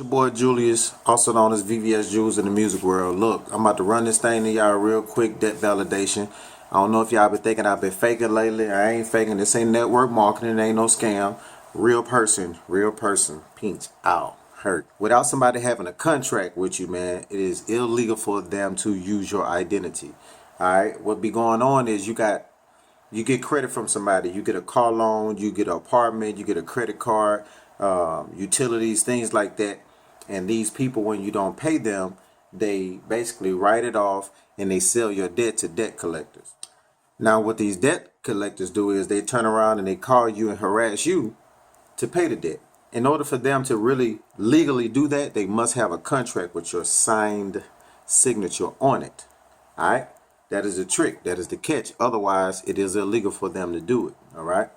Your boy Julius, also known as VVS Jules in the music world. Look, I'm about to run this thing to y'all real quick, debt validation. I don't know if y'all been thinking I've been faking lately. I ain't faking. This ain't network marketing. It ain't no scam. Real person. Pinch out. Hurt. Without somebody having a contract with you, man, it is illegal for them to use your identity. Alright? What be going on is you get credit from somebody. You get a car loan, you get an apartment, you get a credit card, utilities, things like that. And these people, when you don't pay them, they basically write it off and they sell your debt to debt collectors. Now, what these debt collectors do is they turn around and they call you and harass you to pay the debt. In order for them to really legally do that, they must have a contract with your signed signature on it. All right? That is the trick. That is the catch. Otherwise, it is illegal for them to do it. All right?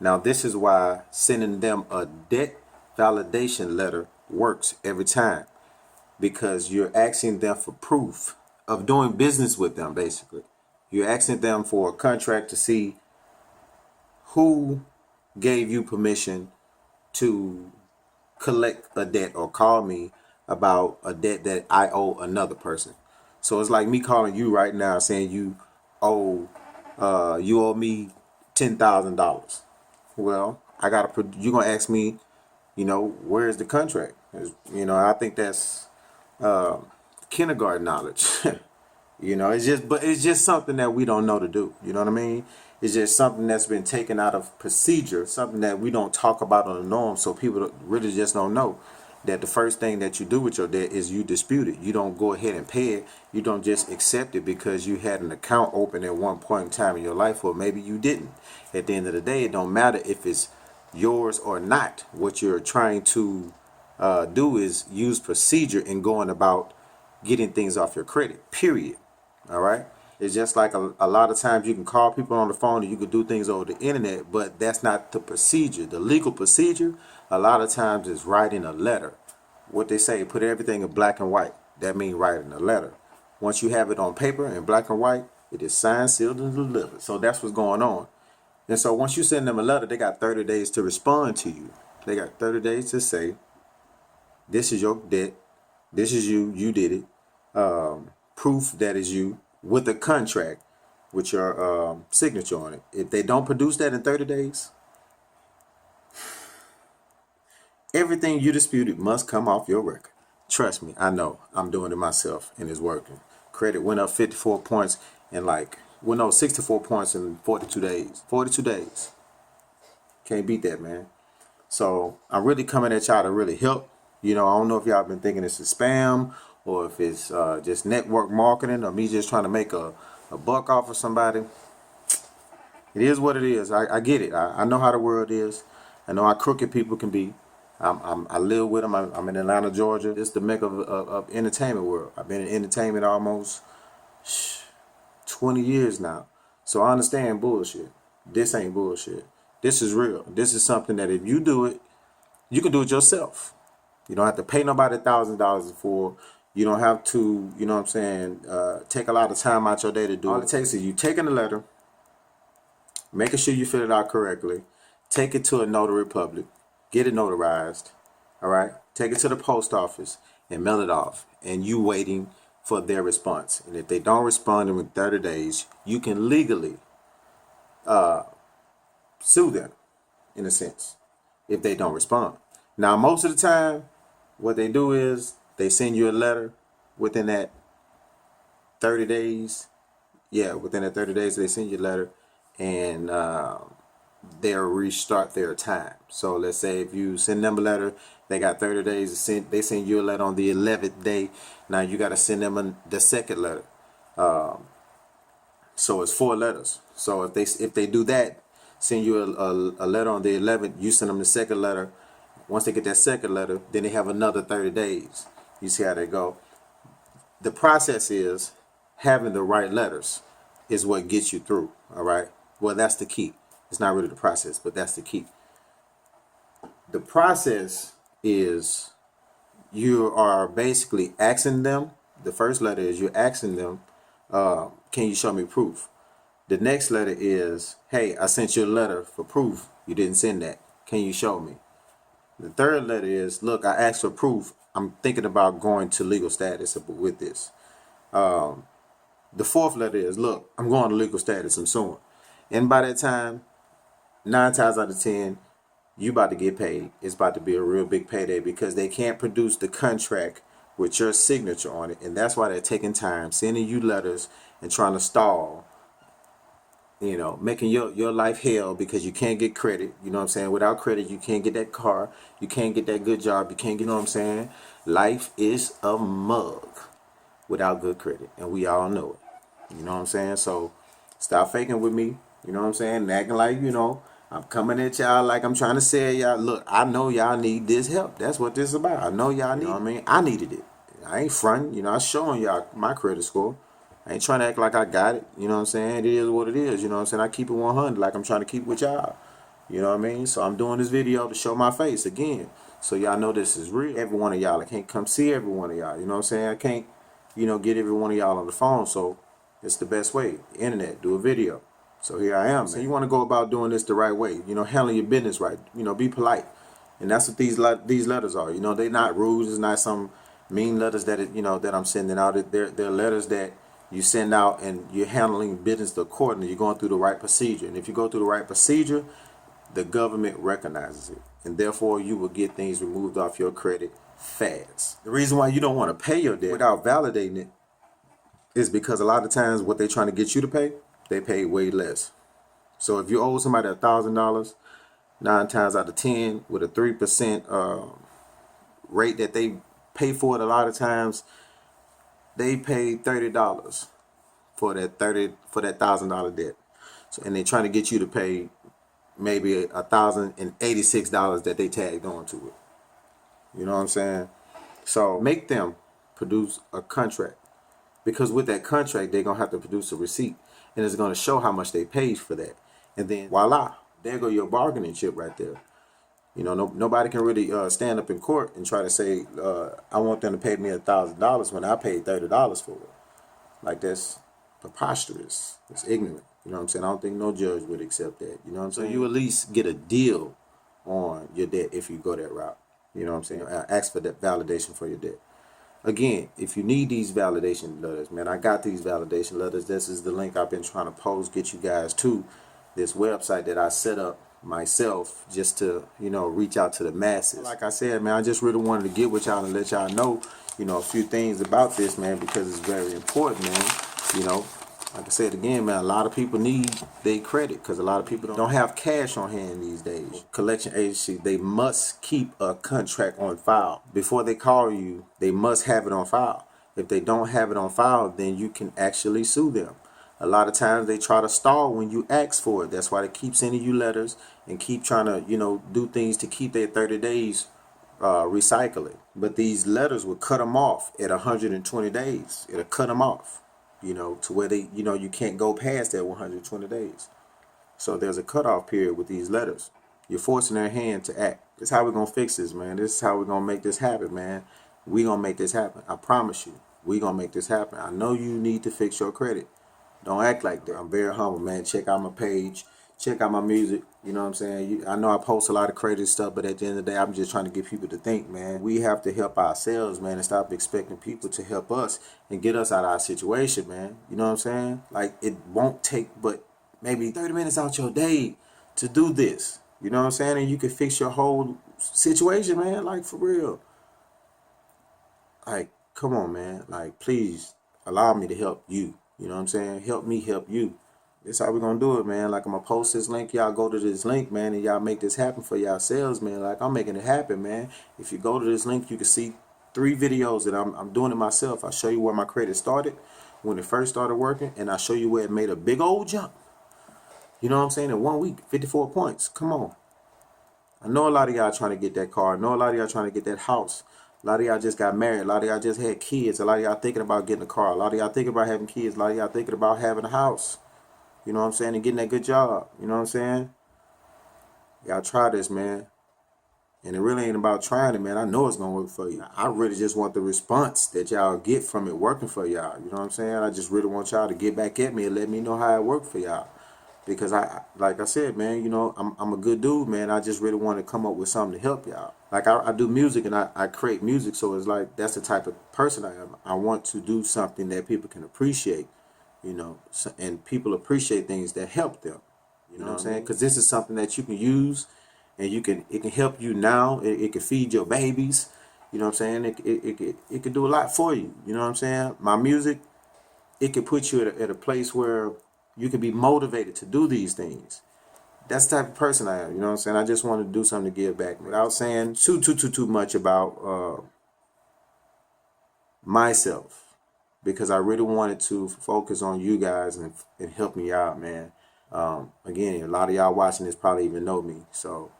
Now, this is why sending them a debt validation letter works every time, because you're asking them for proof of doing business with them. Basically, you're asking them for a contract to see who gave you permission to collect a debt or call me about a debt that I owe another person. So it's like me calling you right now saying owe you owe me $10,000. Well, you're gonna ask me, where's the contract? I think that's kindergarten knowledge. It's just something that we don't know to do. You know what I mean? It's just something that's been taken out of procedure, something that we don't talk about on the norm. So people really just don't know that the first thing that you do with your debt is you dispute it. You don't go ahead and pay it. You don't just accept it because you had an account open at one point in time in your life, or maybe you didn't. At the end of the day, it don't matter if it's yours or not. What you're trying to do is use procedure in going about getting things off your credit, period. All right? It's just like a lot of times you can call people on the phone and you can do things over the internet, but that's not the procedure. The legal procedure, a lot of times, is writing a letter. What they say, put everything in black and white. That means writing a letter. Once you have it on paper in black and white, it is signed, sealed, and delivered. So that's what's going on. And so once you send them a letter, they got 30 days to respond to you. They got 30 days to say, this is your debt. This is you. You did it. Proof that is you, with a contract with your signature on it. If they don't produce that in 30 days, everything you disputed must come off your record. Trust me, I know. I'm doing it myself and it's working. Credit went up 54 points in 64 points in 42 days. 42 days. Can't beat that, man. So I'm really coming at y'all to really help. I don't know if y'all been thinking it's a spam or if it's just network marketing or me just trying to make a buck off of somebody. It is what it is. I get it. I know how the world is. I know how crooked people can be. I live with them. I'm in Atlanta, Georgia. It's the mecca of entertainment world. I've been in entertainment almost 20 years now. So I understand bullshit. This ain't bullshit. This is real. This is something that if you do it, you can do it yourself. You don't have to pay nobody $1,000 for. You don't have to, take a lot of time out your day to do it. All it takes is you taking the letter, making sure you fill it out correctly, take it to a notary public, get it notarized, all right? Take it to the post office and mail it off, and you waiting for their response. And if they don't respond in 30 days, you can legally sue them, in a sense, if they don't respond. Now, most of the time, what they do is they send you a letter within that 30 days. Yeah, within that 30 days, they send you a letter, and they'll restart their time. So let's say if you send them a letter, they got 30 days to send. They send you a letter on the 11th day. Now you got to send them the second letter. So it's 4 letters. So if they do that, send you a letter on the 11th, you send them the second letter. Once they get that second letter, then they have another 30 days. You see how they go. The process is having the right letters is what gets you through. All right. Well, that's the key. It's not really the process, but that's the key. The process is you are basically asking them. The first letter is you're asking them, can you show me proof? The next letter is, hey, I sent you a letter for proof. You didn't send that. Can you show me? The third letter is, look, I asked for proof. I'm thinking about going to legal status with this. The fourth letter is, look, I'm going to legal status. I'm suing. And by that time, 9 times out of 10, you about to get paid. It's about to be a real big payday because they can't produce the contract with your signature on it. And that's why they're taking time, sending you letters and trying to stall, making your life hell because you can't get credit. You know what I'm saying? Without credit, you can't get that car. You can't get that good job. You can't get, you know what I'm saying? Life is a mug without good credit. And we all know it. You know what I'm saying? So stop faking with me. You know what I'm saying? And acting like, I'm coming at y'all like I'm trying to say y'all, look, I know y'all need this help. That's what this is about. I know y'all need, you know what I mean? I needed it. I ain't fronting, I showing y'all my credit score. I ain't trying to act like I got it. You know what I'm saying? It is what it is. You know what I'm saying? I keep it 100 like I'm trying to keep with y'all. You know what I mean? So I'm doing this video to show my face again. So y'all know this is real. Every one of y'all. I can't come see every one of y'all. You know what I'm saying? I can't, get every one of y'all on the phone. So it's the best way. Internet, do a video. So here I am. So you want to go about doing this the right way. Handling your business right. Be polite. And that's what these letters are. They're not rules. It's not some mean letters that I'm sending out. They're letters that you send out and you're handling business accordingly. You're going through the right procedure. And if you go through the right procedure, the government recognizes it. And therefore, you will get things removed off your credit fast. The reason why you don't want to pay your debt without validating it is because a lot of times what they're trying to get you to pay, they pay way less. So if you owe somebody $1,000, 9 times out of 10 with a 3% rate that they pay for it, a lot of times they pay $30 for that $1,000 debt. So, and they're trying to get you to pay maybe $1,086 that they tagged on to it. You know what I'm saying? So make them produce a contract, because with that contract they're gonna have to produce a receipt, and it's gonna show how much they paid for that. And then voila, there go your bargaining chip right there. Nobody can really stand up in court and try to say, I want them to pay me $1,000 when I paid $30 for it. Like, that's preposterous. It's ignorant. You know what I'm saying? I don't think no judge would accept that. You know what I'm saying? So you at least get a deal on your debt if you go that route. You know what I'm saying? Ask for that validation for your debt. Again, if you need these validation letters, man, I got these validation letters. This is the link I've been trying to post, get you guys to this website that I set up myself just to, reach out to the masses. Like I said, man, I just really wanted to get with y'all and let y'all know, a few things about this, man, because it's very important, man. Like I said again, man, a lot of people need their credit because a lot of people don't have cash on hand these days. Collection agency, they must keep a contract on file. Before they call you, they must have it on file. If they don't have it on file, then you can actually sue them. A lot of times they try to stall when you ask for it. That's why they keep sending you letters and keep trying to, do things to keep their 30 days recycling. But these letters will cut them off at 120 days. It'll cut them off, to where they, you can't go past that 120 days. So there's a cutoff period with these letters. You're forcing their hand to act. This is how we're going to fix this, man. This is how we're going to make this happen, man. We're going to make this happen. I promise you. We're going to make this happen. I know you need to fix your credit. Don't act like that. I'm very humble, man. Check out my page. Check out my music. You know what I'm saying? I know I post a lot of crazy stuff, but at the end of the day, I'm just trying to get people to think, man. We have to help ourselves, man, and stop expecting people to help us and get us out of our situation, man. You know what I'm saying? Like, it won't take but maybe 30 minutes out your day to do this. You know what I'm saying? And you can fix your whole situation, man. Like, for real. Like, come on, man. Like, please allow me to help you. You know what I'm saying? Help me help you. This how we're going to do it, man. Like, I'm going to post this link. Y'all go to this link, man, and y'all make this happen for yourselves, man. Like, I'm making it happen, man. If you go to this link, you can see 3 videos that I'm doing it myself. I show you where my credit started, when it first started working, and I show you where it made a big old jump. You know what I'm saying? In 1 week, 54 points. Come on. I know a lot of y'all trying to get that car. I know a lot of y'all trying to get that house. A lot of y'all just got married. A lot of y'all just had kids. A lot of y'all thinking about getting a car. A lot of y'all thinking about having kids. A lot of y'all thinking about having a house. You know what I'm saying? And getting that good job. You know what I'm saying? Y'all try this, man. And it really ain't about trying it, man. I know it's going to work for you. I really just want the response that y'all get from it working for y'all. You know what I'm saying? I just really want y'all to get back at me and let me know how it worked for y'all. because like I said, man, you know, I'm a good dude, man. I just really want to come up with something to help y'all. Like I do music and I create music, so it's like that's the type of person I am. I want to do something that people can appreciate, you know, and people appreciate things that help them. You know what I'm saying? Because this is something that you can use, and it can help you now. It can feed your babies. You know what I'm saying? It can do a lot for you. You know what I'm saying? My music, it can put you at a place where you can be motivated to do these things. That's the type of person I am. You know what I'm saying? I just want to do something to give back without saying too much about myself, because I really wanted to focus on you guys and help me out, man. Again, a lot of y'all watching this probably even know me, so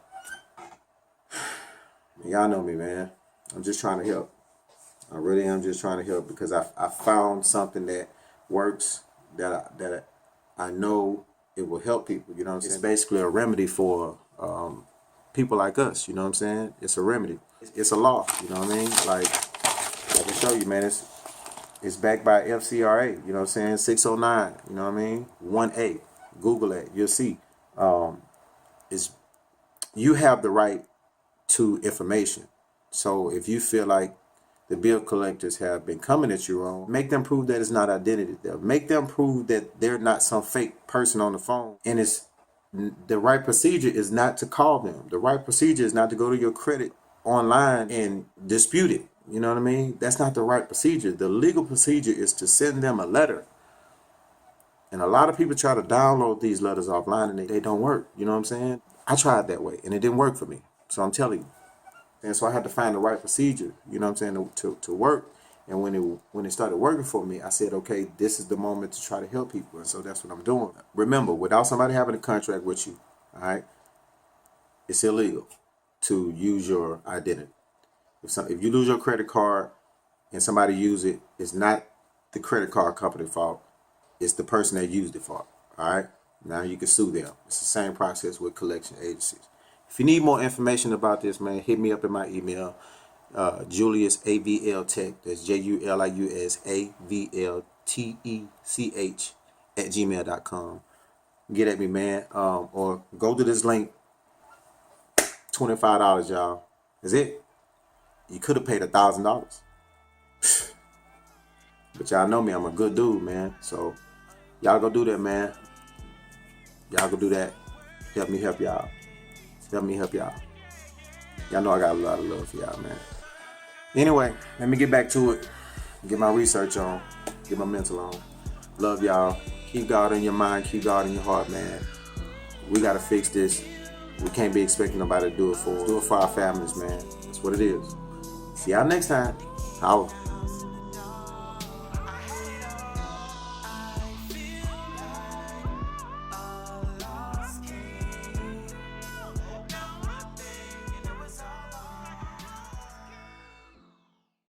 y'all know me, man. I'm just trying to help. I really am just trying to help, because I found something that works, that I know it will help people. You know what I'm saying? It's basically a remedy for people like us. You know what I'm saying? It's a remedy. It's a law. You know what I mean? Like I can show you, man. It's backed by FCRA. You know what I'm saying? 609. You know what I mean? 1A. Google it. You'll see. It's you have the right to information. So if you feel like the bill collectors have been coming at you wrong, make them prove that it's not identity theft. Make them prove that they're not some fake person on the phone. And it's the right procedure is not to call them. The right procedure is not to go to your credit online and dispute it. You know what I mean? That's not the right procedure. The legal procedure is to send them a letter. And a lot of people try to download these letters offline and they don't work. You know what I'm saying? I tried that way and it didn't work for me. So I'm telling you. And so I had to find the right procedure, you know what I'm saying, to work. And when it started working for me, I said, okay, this is the moment to try to help people. And so that's what I'm doing. Remember, without somebody having a contract with you, all right, it's illegal to use your identity. If you lose your credit card and somebody use it, it's not the credit card company's fault. It's the person that used it fault. All right. Now you can sue them. It's the same process with collection agencies. If you need more information about this, man, hit me up in my email. Julius AVL Tech. That's JULIUS AVLTECH @gmail.com. Get at me, man. Or go to this link. $25, y'all. That's it. You could have paid $1,000. But y'all know me, I'm a good dude, man. So y'all go do that, man. Y'all go do that. Help me help y'all. Help me help y'all. Y'all know I got a lot of love for y'all, man. Anyway, let me get back to it. Get my research on. Get my mental on. Love y'all. Keep God in your mind. Keep God in your heart, man. We got to fix this. We can't be expecting nobody to do it for us. Do it for our families, man. That's what it is. See y'all next time. Holla.